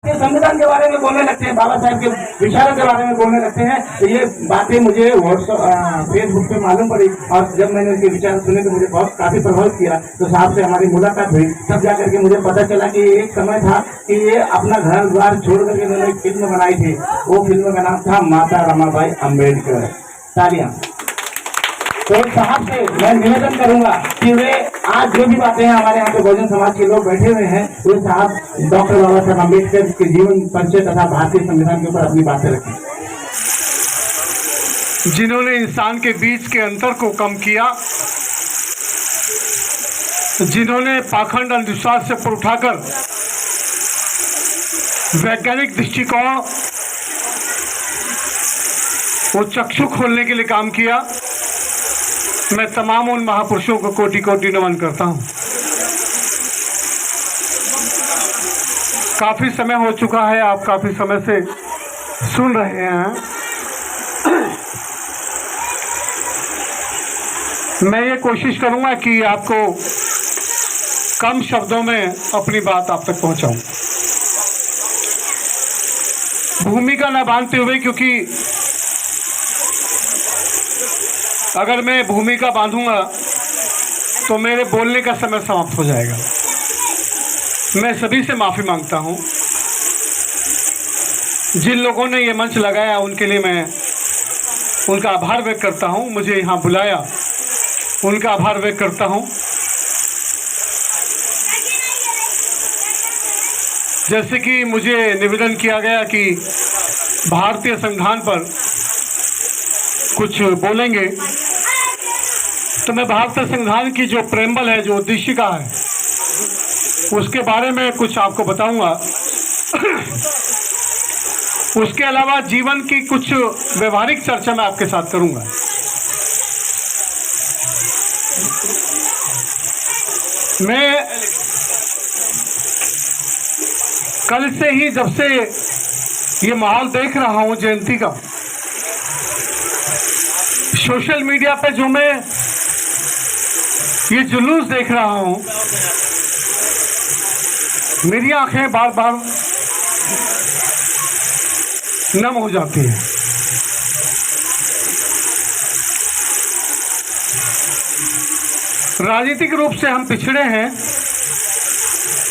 संविधान के बारे में बोलने लगते हैं, बाबा साहब के विचारों के बारे में बोलने लगते हैं। तो ये बातें मुझे फेसबुक पे मालूम पड़ी और जब मैंने उनके विचार सुने तो मुझे बहुत काफी प्रभावित किया। तो साहब से हमारी मुलाकात हुई, तब जाकर के मुझे पता चला कि एक समय था कि ये अपना घर द्वार छोड़ करके उन्होंने एक फिल्म बनाई थी। वो फिल्म का नाम था माता रमाबाई अम्बेडकर। तालियां। तो साहब से मैं निवेदन करूंगा कि वे आज जो भी बातें हैं, हमारे यहाँ पे बहुजन समाज के लोग बैठे हुए हैं, वे साहब डॉक्टर बाबा साहब अम्बेडकर के जीवन परिचय तथा भारतीय संविधान के ऊपर अपनी बातें रखें। जिन्होंने इंसान के बीच के अंतर को कम किया, जिन्होंने पाखंड अंधविश्वास से ऊपर उठाकर वैज्ञानिक दृष्टिकोण वो चक्षु खोलने के लिए काम किया, मैं तमाम उन महापुरुषों को कोटि कोटि नमन करता हूं। काफी समय हो चुका है, आप काफी समय से सुन रहे हैं। मैं ये कोशिश करूंगा कि आपको कम शब्दों में अपनी बात आप तक पहुंचाऊं, भूमिका न बांधते हुए, क्योंकि अगर मैं भूमिका बांधूंगा तो मेरे बोलने का समय समाप्त हो जाएगा। मैं सभी से माफ़ी मांगता हूं। जिन लोगों ने ये मंच लगाया उनके लिए मैं उनका आभार व्यक्त करता हूं। मुझे यहाँ बुलाया, उनका आभार व्यक्त करता हूं। जैसे कि मुझे निवेदन किया गया कि भारतीय संविधान पर कुछ बोलेंगे, तो मैं भारतीय संविधान की जो प्रेम्बल है, जो उद्देशिका है, उसके बारे में कुछ आपको बताऊंगा। उसके अलावा जीवन की कुछ व्यवहारिक चर्चा मैं आपके साथ करूंगा। मैं कल से ही, जब से ये माहौल देख रहा हूं जयंती का, सोशल मीडिया पे जो मैं ये जुलूस देख रहा हूं, मेरी आंखें बार बार नम हो जाती हैं। राजनीतिक रूप से हम पिछड़े हैं,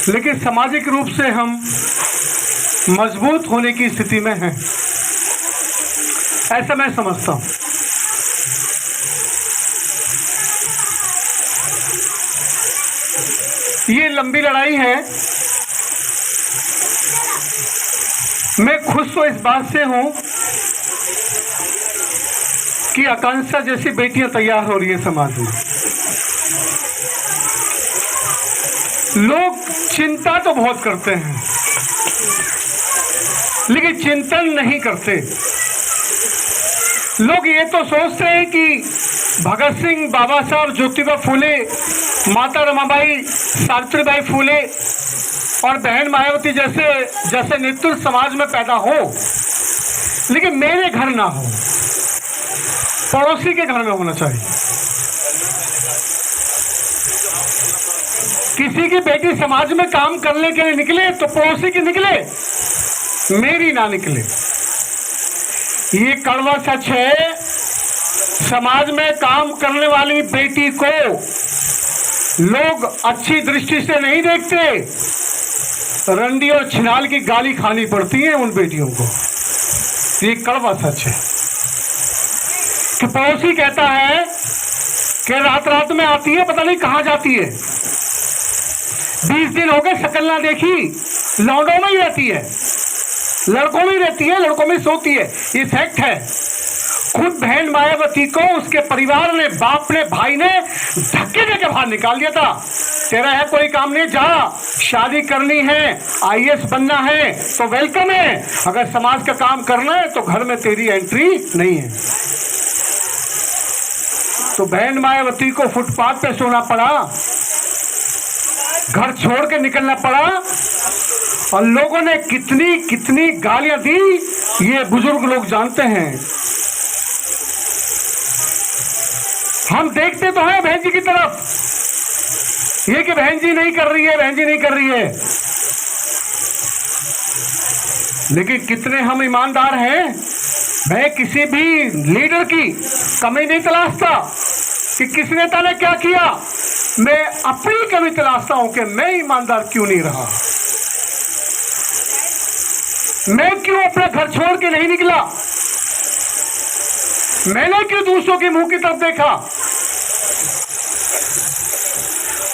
लेकिन सामाजिक रूप से हम मजबूत होने की स्थिति में हैं, ऐसा मैं समझता हूं। ये लंबी लड़ाई है। मैं खुश तो इस बात से हूं कि आकांक्षा जैसी बेटियां तैयार हो रही हैं समाज में। लोग चिंता तो बहुत करते हैं, लेकिन चिंतन नहीं करते। लोग ये तो सोचते हैं कि भगत सिंह, बाबा साहब, ज्योतिबा फूले, माता रमाबाई, सावित्रीबाई फूले और बहन मायावती जैसे नेतृत्व समाज में पैदा हो, लेकिन मेरे घर ना हो, पड़ोसी के घर में होना चाहिए। किसी की बेटी समाज में काम करने के लिए निकले तो पड़ोसी की निकले, मेरी ना निकले। ये कड़वा सच है। समाज में काम करने वाली बेटी को लोग अच्छी दृष्टि से नहीं देखते। रंडी और छिनाल की गाली खानी पड़ती है उन बेटियों को। ये कड़वा सच है कि पड़ोसी कहता है कि रात रात में आती है, पता नहीं कहां जाती है, 20 दिन हो गए शक्ल ना देखी, लौंडों में ही रहती है, लड़कों में ही रहती है, लड़कों में सोती है। ये फैक्ट है। खुद बहन मायावती को उसके परिवार ने, बाप ने, भाई ने धक्के देकर बाहर निकाल दिया था। तेरा है कोई काम नहीं, जा, शादी करनी है, आईएएस बनना है तो वेलकम है, अगर समाज का काम करना है तो घर में तेरी एंट्री नहीं है। तो बहन मायावती को फुटपाथ पे सोना पड़ा, घर छोड़ के निकलना पड़ा, और लोगों ने कितनी कितनी गालियां दी, ये बुजुर्ग लोग जानते हैं। हम देखते तो हैं बहन जी की तरफ, ये कि बहन जी नहीं कर रही है, बहन जी नहीं कर रही है। लेकिन कितने हम ईमानदार हैं। मैं किसी भी लीडर की कमी नहीं तलाशता कि किस नेता ने क्या किया, मैं अपनी कमी तलाशता हूं कि मैं ईमानदार क्यों नहीं रहा, मैं क्यों अपना घर छोड़ के नहीं निकला, मैंने क्यों दूसरों के मुंह की तरफ देखा।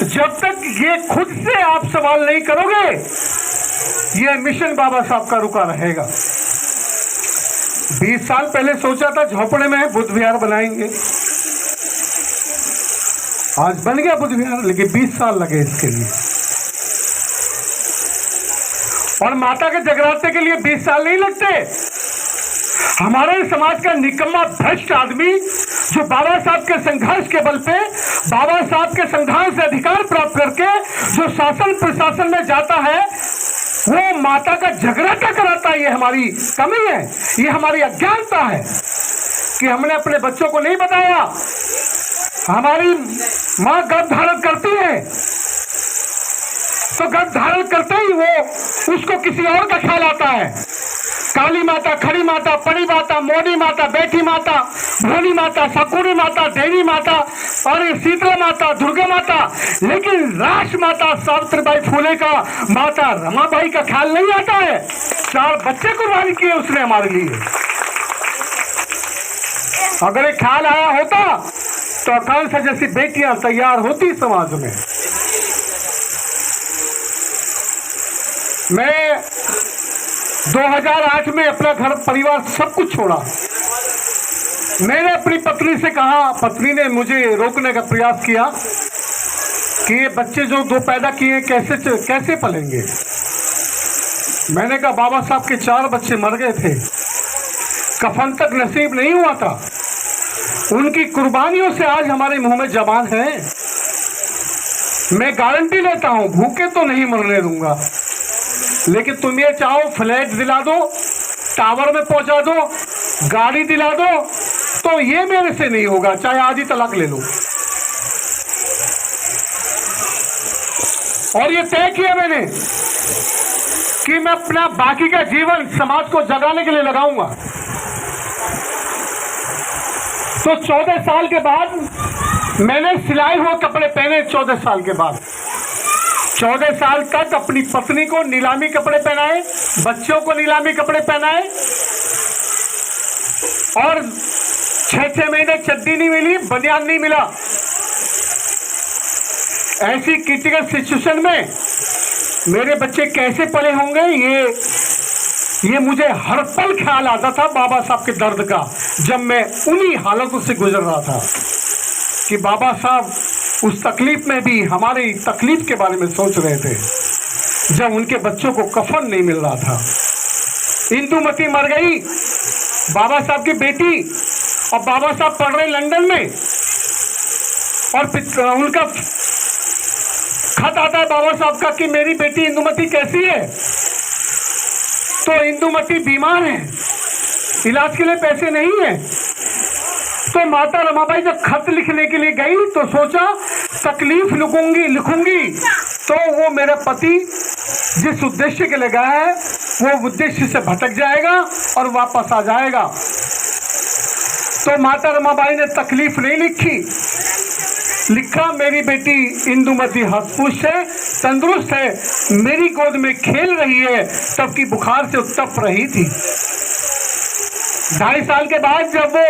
जब तक ये खुद से आप सवाल नहीं करोगे, ये मिशन बाबा साहब का रुका रहेगा। 20 साल पहले सोचा था झोपड़े में बुद्ध विहार बनाएंगे, आज बन गया बुद्ध विहार, लेकिन 20 साल लगे इसके लिए। और माता के जगराते के लिए 20 साल नहीं लगते। हमारे समाज का निकम्मा भ्रष्ट आदमी जो बाबा साहब के संघर्ष के बल पे, बाबा साहब के संघर्ष से अधिकार प्राप्त करके जो शासन प्रशासन में जाता है, वो माता का जगराता कराता है। ये हमारी कमी है, ये हमारी अज्ञानता है कि हमने अपने बच्चों को नहीं बताया। हमारी माँ गर्भ धारण करती है तो गर्भ धारण करते ही वो उसको किसी और का ख्याल आता है। काली माता, खड़ी माता, परी माता, मोदी माता, बैठी माता, भोली माता, सकुरी माता, देवी माता और शीतला माता, दुर्गा माता, लेकिन राष्ट्र माता सावित्रीबाई फुले का, माता रमाबाई का ख्याल नहीं आता है। 4 बच्चे कुर्बानी किए उसने हमारे लिए। अगर एक ख्याल आया होता तो आकांक्षा जैसी बेटियां तैयार होती समाज में। मैं 2008 में अपना घर परिवार सब कुछ छोड़ा। मैंने अपनी पत्नी से कहा, पत्नी ने मुझे रोकने का प्रयास किया कि ये बच्चे जो 2 पैदा किए कैसे पलेंगे। मैंने कहा बाबा साहब के 4 बच्चे मर गए थे, कफन तक नसीब नहीं हुआ था, उनकी कुर्बानियों से आज हमारे मुंह में जबान है। मैं गारंटी लेता हूं भूखे तो नहीं मरने दूंगा, लेकिन तुम ये चाहो फ्लैट दिला दो, टावर में पहुंचा दो, गाड़ी दिला दो, तो ये मेरे से नहीं होगा, चाहे आज ही तलाक ले लो। और ये तय किया मैंने कि मैं अपना बाकी का जीवन समाज को जगाने के लिए लगाऊंगा। तो 14 साल के बाद मैंने सिलाई हुए कपड़े पहने। 14 साल के बाद 14 साल तक अपनी पत्नी को नीलामी कपड़े पहनाए, बच्चों को नीलामी कपड़े पहनाए, और 6-6 महीने चड्डी नहीं मिली, बनियान नहीं मिला। ऐसी क्रिटिकल सिचुएशन में मेरे बच्चे कैसे पले होंगे, ये मुझे हर पल ख्याल आता था बाबा साहब के दर्द का, जब मैं उन्हीं हालातों से गुजर रहा था कि बाबा साहब उस तकलीफ में भी हमारी तकलीफ के बारे में सोच रहे थे, जब उनके बच्चों को कफन नहीं मिल रहा था। इंदुमती मर गई, बाबा साहब की बेटी, और बाबा साहब पढ़ रहे लंदन में, और उनका खत आता है बाबा साहब का कि मेरी बेटी इंदुमती कैसी है। तो इंदुमती बीमार है, इलाज के लिए पैसे नहीं है। तो माता रमाबाई जब खत लिखने के लिए गई तो सोचा तकलीफ लिखूंगी तो वो मेरा पति जिस उद्देश्य के लिए गया है वो उद्देश्य से भटक जाएगा और वापस आ जाएगा। तो माता रमाबाई ने तकलीफ नहीं लिखी, लिखा मेरी बेटी इंदुमती हंसपुश है, तंदुरुस्त है, मेरी गोद में खेल रही है, तबकि बुखार से उत्तप रही थी। 2.5 साल के बाद जब वो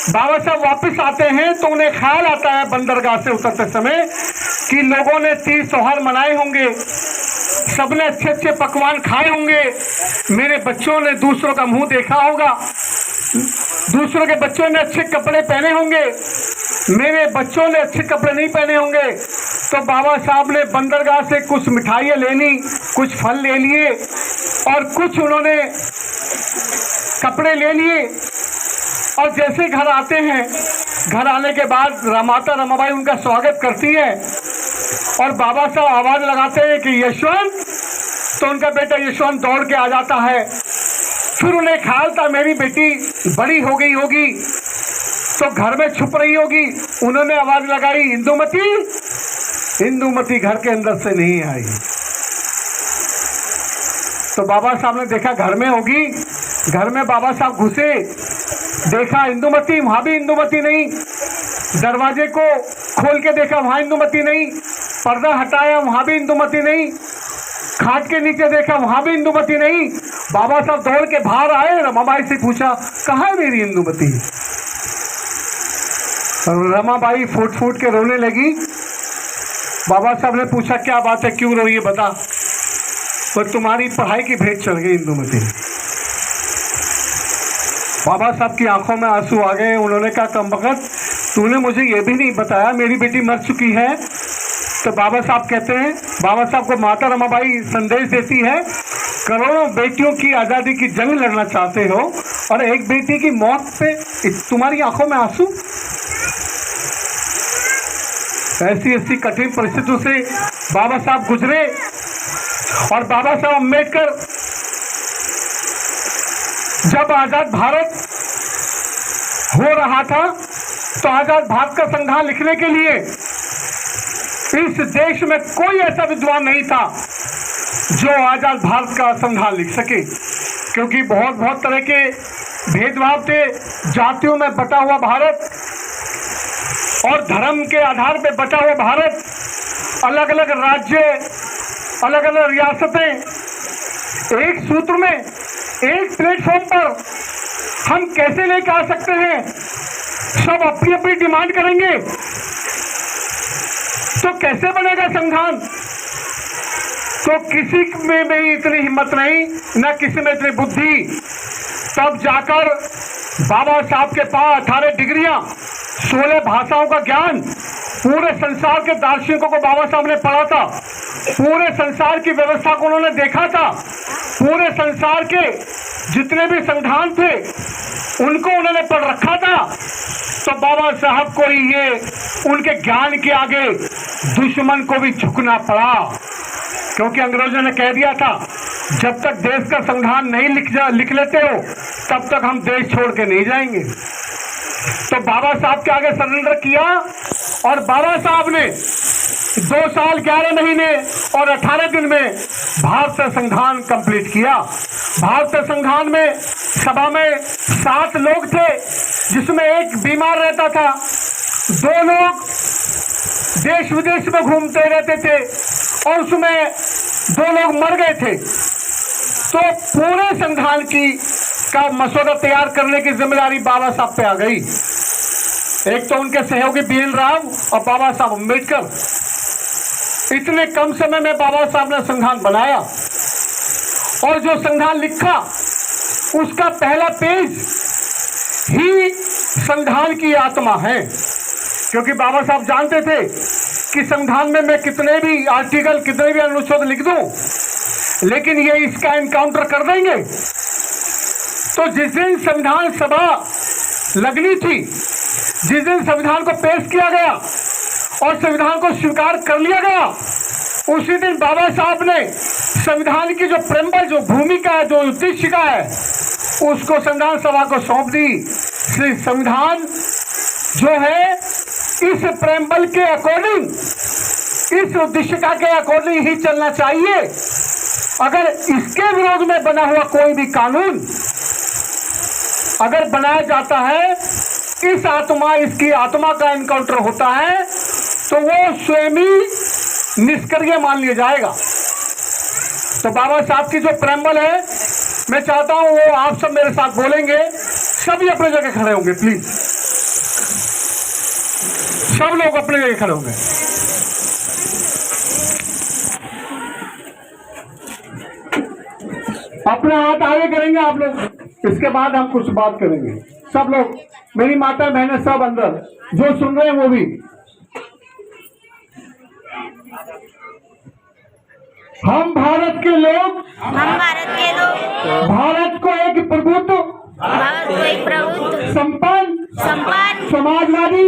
बाबा साहब वापस आते हैं तो उन्हें ख्याल आता है बंदरगाह से उतरते समय कि लोगों ने तीज त्योहार मनाए होंगे, सबने अच्छे अच्छे पकवान खाए होंगे, मेरे बच्चों ने दूसरों का मुंह देखा होगा, दूसरों के बच्चों ने अच्छे कपड़े पहने होंगे, मेरे बच्चों ने अच्छे कपड़े नहीं पहने होंगे। तो बाबा साहब ने बंदरगाह से कुछ मिठाइयाँ ले ली, कुछ फल ले लिए और कुछ उन्होंने कपड़े ले लिए। और जैसे घर आते हैं, घर आने के बाद माता रमाबाई उनका स्वागत करती है और बाबा साहब आवाज लगाते हैं कि यशवंत, तो उनका बेटा यशवंत दौड़ के आ जाता है। फिर उन्हें ख्याल था मेरी बेटी बड़ी हो गई होगी तो घर में छुप रही होगी, उन्होंने आवाज लगाई इंदुमती। इंदुमती घर के अंदर से नहीं आई। तो बाबा साहब ने देखा घर में होगी। घर में बाबा साहब घुसे, देखा इंदुमती, वहां भी इंदुमती नहीं। दरवाजे को खोल के देखा, वहां इंदुमती नहीं। पर्दा हटाया, वहां भी इंदुमती नहीं। खाट के नीचे देखा, वहां भी इंदुमती नहीं। बाबा साहब दौड़ के बाहर आए, रमाबाई से पूछा, कहाँ है मेरी इंदुमती? रमाबाई फूट फूट के रोने लगी। बाबा साहब ने पूछा, क्या बात है, क्यों रो, ये बता। तो तुम्हारी पढ़ाई की भेंट चढ़ गई इंदुमती। बाबा साहब की आंखों में आंसू आ गए। उन्होंने कहा, कमबख्त, तूने मुझे ये भी नहीं बताया मेरी बेटी मर चुकी है। तो बाबा साहब कहते हैं, बाबा साहब को माता रमाबाई संदेश देती है, करोड़ों बेटियों की आज़ादी की जंग लड़ना चाहते हो और एक बेटी की मौत पे तुम्हारी आंखों में आंसू। ऐसी ऐसी कठिन परिस्थितियों से बाबा साहब गुजरे। और बाबा साहब अम्बेडकर जब आजाद भारत हो रहा था तो आजाद भारत का संविधान लिखने के लिए इस देश में कोई ऐसा विद्वान नहीं था जो आजाद भारत का संविधान लिख सके, क्योंकि बहुत बहुत तरह के भेदभाव थे। जातियों में बटा हुआ भारत और धर्म के आधार पर बटा हुआ भारत, अलग अलग राज्य, अलग अलग रियासतें, एक सूत्र में, एक प्लेटफॉर्म पर हम कैसे लेकर आ सकते हैं? सब अपनी अपनी डिमांड करेंगे तो कैसे बनेगा संविधान? तो किसी में भी इतनी हिम्मत नहीं, न किसी में इतनी बुद्धि। तब जाकर बाबा साहब के पास 18 डिग्रियां, 16 भाषाओं का ज्ञान, पूरे संसार के दार्शनिकों को बाबा साहब ने पढ़ा था, पूरे संसार की व्यवस्था को उन्होंने देखा था, पूरे संसार के जितने भी संविधान थे उनको उन्होंने पढ़ रखा था। तो बाबा साहब को ये उनके ज्ञान के आगे दुश्मन को भी झुकना पड़ा, क्योंकि अंग्रेजों ने कह दिया था, जब तक देश का संविधान नहीं लिख लेते हो तब तक हम देश छोड़ के नहीं जाएंगे। तो बाबा साहब के आगे सरेंडर किया और बाबा साहब ने 2 साल 11 महीने और 18 दिन में भारतीय संविधान कंप्लीट किया। भारतीय संविधान में सभा में 7 लोग थे, जिसमें एक बीमार रहता था, 2 लोग देश विदेश में घूमते रहते थे और उसमें 2 लोग मर गए थे। तो पूरे संविधान का मसौदा तैयार करने की जिम्मेदारी बाबा साहब पे आ गई। एक तो उनके सहयोगी BN राव और बाबा साहब अम्बेडकर। इतने कम समय में बाबा साहब ने संविधान बनाया और जो संविधान लिखा उसका पहला पेज ही संविधान की आत्मा है, क्योंकि बाबा साहब जानते थे कि संविधान में मैं कितने भी आर्टिकल, कितने भी अनुच्छेद लिख दूं, लेकिन ये इसका एनकाउंटर कर देंगे। तो जिस दिन संविधान सभा लगनी थी, जिस दिन संविधान को पेश किया गया और संविधान को स्वीकार कर लिया गया, उसी दिन बाबा साहब ने संविधान की जो प्रेम्बल, जो भूमिका है, जो उद्देशिका है, उसको संविधान सभा को सौंप दी। संविधान जो है इस प्रेम्बल के अकॉर्डिंग, इस उद्देशिका के अकॉर्डिंग ही चलना चाहिए। अगर इसके विरोध में बना हुआ कोई भी कानून अगर बनाया जाता है, इस आत्मा, इसकी आत्मा का एनकाउंटर होता है, तो वो स्वयं ही निष्क्रिय मान लिया जाएगा। तो बाबा साहब की जो प्रेम्बल है, मैं चाहता हूं वो आप सब मेरे साथ बोलेंगे। सभी अपने जगह खड़े होंगे, प्लीज सब लोग अपने जगह खड़े होंगे। अपना हाथ आगे करेंगे आप लोग, इसके बाद हम कुछ बात करेंगे। सब लोग, मेरी माता बहनें सब अंदर, जो सुन रहे हैं वो भी। हम भारत के लोग, भारत को एक प्रभुत्व, संपन्न, समाजवादी,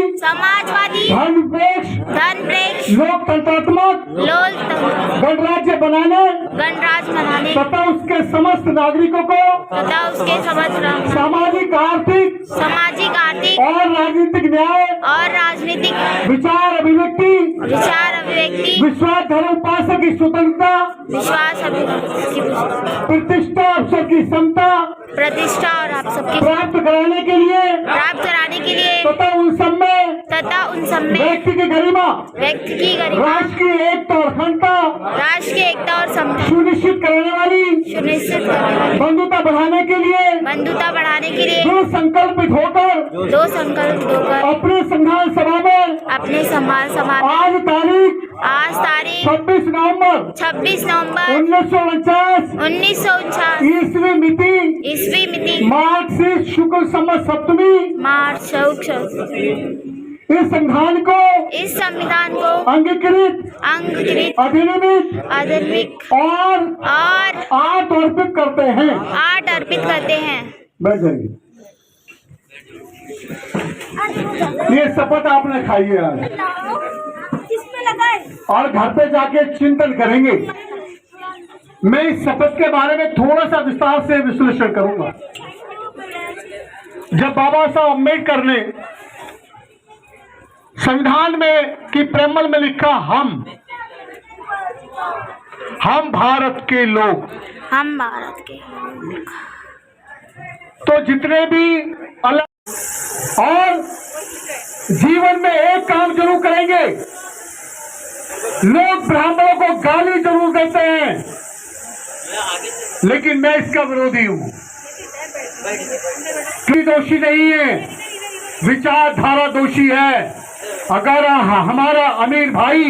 धर्मनिरपेक्ष, लोकतंत्रात्मक गणराज्य बनाने तथा उसके समस्त नागरिकों को सामाजिक, आर्थिक और राजनीतिक न्याय और राजनीतिक विचार अभिव्यक्ति विश्वास धर्म उपासक की स्वतंत्रता, प्रतिष्ठा अवसर की समता प्रतिष्ठा और आप सबकी प्राप्त कराने के लिए तथा उन सब में व्यक्ति की गरिमा, राष्ट्र की एकता और समता सुनिश्चित करने वाली बंधुता बढ़ाने के लिए दो संकल्पित होकर अपने संविधान सभा में आज तारीख 26 नवंबर 1949 ईस्वी मिति मार्क्सिस्ट शुक्ल संवत सप्तमी इस संविधान को अंगीकृत अधिनियमित और आठ अर्पित करते हैं। बैठ जाइए। ये शपथ आपने खाई है आज और घर पे जाके चिंतन करेंगे। मैं इस शपथ के बारे में थोड़ा सा विस्तार से विश्लेषण करूंगा। जब बाबा साहब अम्बेडकर ने संविधान में की प्रेमल में लिखा हम भारत के लोग, तो जितने भी अलग और जीवन में एक काम जरूर करेंगे। लोग ब्राह्मणों को गाली जरूर देते हैं, लेकिन मैं इसका विरोधी हूं। कोई दोषी नहीं है, विचारधारा दोषी है। अगर हमारा अमीर भाई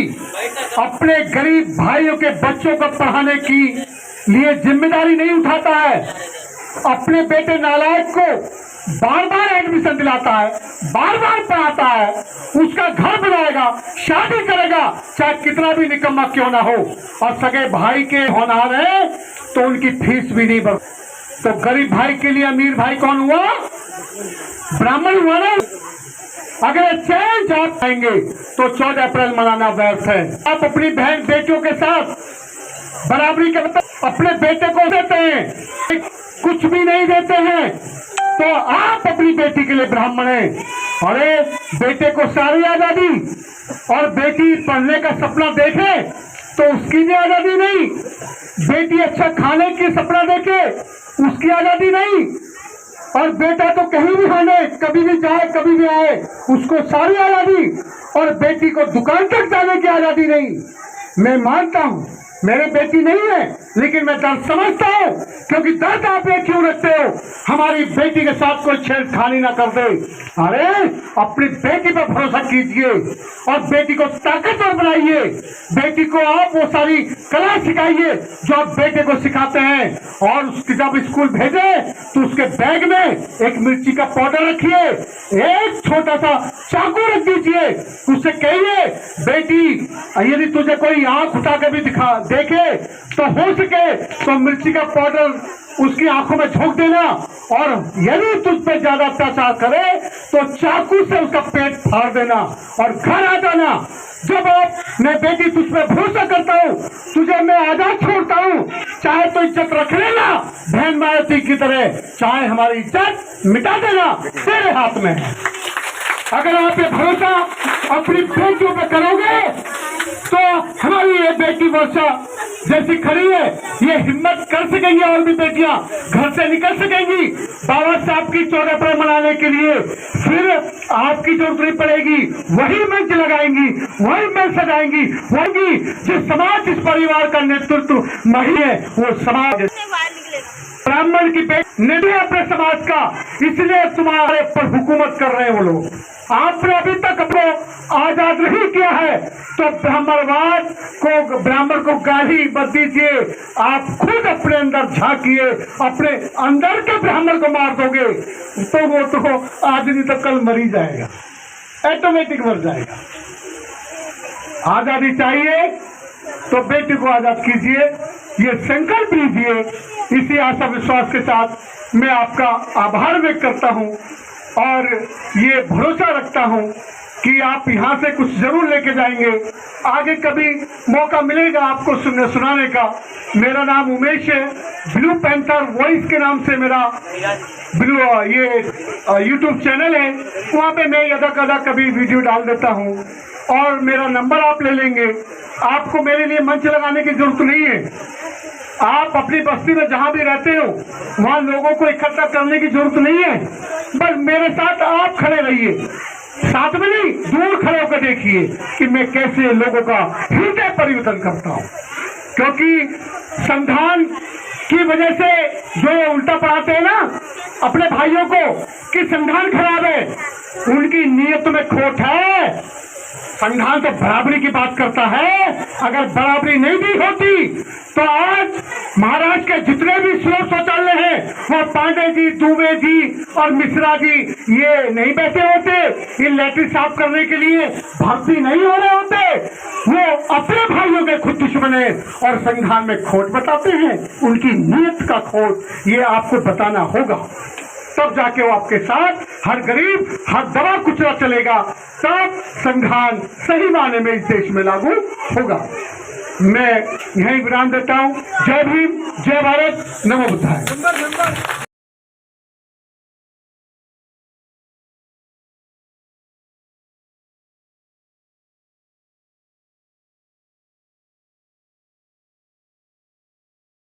अपने गरीब भाइयों के बच्चों को पढ़ाने की लिए जिम्मेदारी नहीं उठाता है, अपने बेटे नालायक को बार बार एडमिशन दिलाता है, बार बार पढ़ाता है, उसका घर बनाएगा, शादी करेगा, चाहे कितना भी निकम्मा क्यों ना हो, और सगे भाई के होनहार है तो उनकी फीस भी नहीं भर। तो गरीब भाई के लिए अमीर भाई कौन हुआ? ब्राह्मण हुआ ना। अगर चैन जाप आएंगे तो 14 अप्रैल मनाना व्यर्थ है। आप अपनी बहन बेटियों के साथ बराबरी के अपने बेटे को देते हैं, कुछ भी नहीं देते हैं, तो आप अपनी बेटी के लिए ब्राह्मण हैं। अरे बेटे को सारी आजादी, और बेटी पढ़ने का सपना देखे तो उसकी भी आजादी नहीं, बेटी अच्छा खाने की सपना देखे उसकी आजादी नहीं, और बेटा तो कहीं भी खाने कभी भी जाए कभी भी आए उसको सारी आजादी, और बेटी को दुकान तक जाने की आजादी नहीं। मैं मानता हूं मेरी बेटी नहीं है, लेकिन मैं दर्द समझता हूँ, क्योंकि दर्द आप ये क्यों रखते हो? हमारी बेटी के साथ कोई छेड़खानी ना कर दे। अरे अपनी बेटी पर भरोसा कीजिए और बेटी को ताकतवर बनाइए। बेटी को आप वो सारी कला सिखाइए जो आप बेटे को सिखाते हैं, और उसकी जब स्कूल भेजे तो उसके बैग में एक मिर्ची का पाउडर रखिए, एक छोटा सा चाकू रख दीजिए, उससे कहिए बेटी यदि तुझे कोई आंख उठा के भी दिखा देखे तो हो सके तो मिर्ची का पाउडर उसकी आंखों में झोंक देना, और यदि तुझ पे ज्यादा अत्याचार करे तो चाकू से उसका पेट फाड़ देना और घर आ जाना। जब आप मैं बेटी तुझ पे भरोसा करता हूँ, तुझे मैं आजाद छोड़ता हूँ, चाहे तो इज्जत रख लेना बहन मायावती की तरह, चाहे हमारी इज्जत मिटा देना, तेरे हाथ में है। अगर आप ये भरोसा अपनी बेटियों पे करोगे तो हमारी ये बेटी वर्षा जैसी खड़ी है, ये हिम्मत कर सकेंगी और भी बेटियां घर से निकल सकेंगी। बाबा साहब की 14 अप्रैल मनाने के लिए फिर आपकी जरूरत नहीं पड़ेगी, वही मंच लगाएंगी, वही मंच सजाएंगी, वही जिस समाज इस परिवार का नेतृत्व नहीं है वो समाज ब्राह्मण की बेटी नहीं है अपने समाज का, इसलिए तुम्हारे पर हुकूमत कर रहे हैं वो लोग। आपने अभी तक अपने आजाद नहीं किया है तो ब्राह्मणवाद को ब्राह्मण को गाली मत दीजिए। आप खुद अपने अंदर झांकिए, अपने अंदर के ब्राह्मण को मार दोगे तो वो तो आज नहीं तो कल मर ही जाएगा, ऑटोमेटिक मर जाएगा। आजादी चाहिए तो बेटी को आजाद कीजिए, ये संकल्प लीजिए। इसी आशा विश्वास के साथ मैं आपका आभार व्यक्त करता हूं और ये भरोसा रखता हूं कि आप यहाँ से कुछ जरूर लेके जाएंगे। आगे कभी मौका मिलेगा आपको सुनाने का। मेरा नाम उमेश है, ब्लू पैंथर वॉइस के नाम से मेरा ब्लू ये यूट्यूब चैनल है। वहाँ पे मैं यदा कदा कभी वीडियो डाल देता हूँ और मेरा नंबर आप ले लेंगे। आपको मेरे लिए मंच लगाने की जरूरत नहीं है। आप अपनी बस्ती में जहाँ भी रहते हो वहाँ लोगों को इकट्ठा करने की जरूरत नहीं है। बस मेरे साथ आप खड़े रहिए, साथ में नहीं, दूर खड़े होकर देखिए कि मैं कैसे लोगों का हृदय परिवर्तन करता हूँ। क्योंकि संविधान की वजह से जो ये उल्टा पढ़ाते हैं ना अपने भाइयों को कि संविधान खराब है, उनकी नीयत में खोट है। संविधान तो बराबरी की बात करता है। अगर बराबरी नहीं भी होती तो आज महाराष्ट्र के जितने भी स्रोत शौचालय हैं वो पांडे जी, दुबे जी और मिश्रा जी ये नहीं बैठे होते, ये लैट्रिन साफ करने के लिए भर्ती नहीं हो रहे होते। वो अपने भाइयों के खुद दुश्मन है और संविधान में खोट बताते हैं। उनकी नीयत का खोट ये आपको बताना होगा, तब जाके वो आपके साथ हर गरीब हर दवा कुचला चलेगा, तब संविधान सही माने में इस देश में लागू होगा। मैं यहीं विराम देता हूँ। जय भीम, जय भारत, नमो बुद्धाय।